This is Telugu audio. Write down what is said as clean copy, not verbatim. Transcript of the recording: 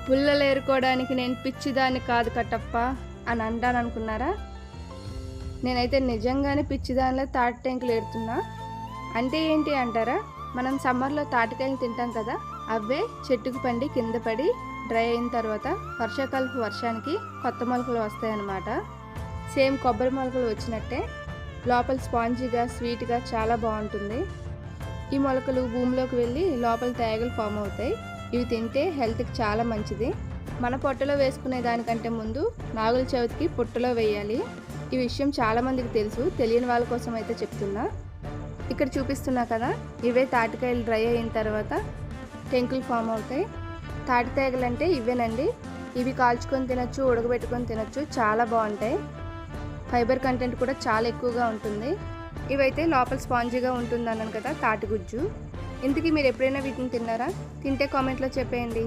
పుల్లలు ఏరుకోవడానికి నేను పిచ్చిదాన్ని కాదు కట్టప్ప అని అంటాను అనుకున్నారా? నేనైతే నిజంగానే పిచ్చిదానిలో తాటి టెంకులు ఏరుతున్నా. అంటే ఏంటి అంటారా? మనం సమ్మర్లో తాటికాయలు తింటాం కదా, అవే చెట్టుకు పండి కింద పడి డ్రై అయిన తర్వాత వర్షాకాలపు వర్షానికి కొత్త మొలకలు వస్తాయన్నమాట. సేమ్ కొబ్బరి మొలకలు వచ్చినట్టే లోపల స్పాంజీగా స్వీట్గా చాలా బాగుంటుంది. ఈ మొలకలు భూమిలోకి వెళ్ళి లోపల తేగలు ఫామ్ అవుతాయి. ఇవి తింటే హెల్త్కి చాలా మంచిది. మన పొట్టలో వేసుకునే దానికంటే ముందు నాగుల చవితికి పుట్టలో వేయాలి. ఈ విషయం చాలామందికి తెలుసు, తెలియని వాళ్ళ కోసం అయితే చెప్తున్నా. ఇక్కడ చూపిస్తున్నా కదా, ఇవే తాటికాయలు డ్రై అయిన తర్వాత టెంకులు ఫామ్ అవుతాయి. తాటి తేగలు అంటే ఇవేనండి. ఇవి కాల్చుకొని తినచ్చు, ఉడకబెట్టుకొని తినచ్చు, చాలా బాగుంటాయి. ఫైబర్ కంటెంట్ కూడా చాలా ఎక్కువగా ఉంటుంది. ఇవైతే లోపల స్పాంజీగా ఉంటుంది అన్నాను కదా, తాటి గుజ్జు. ఇంతకీ మీరు ఎప్పుడైనా వీటిని తిన్నారా? తింటే కామెంట్లో చెప్పేయండి.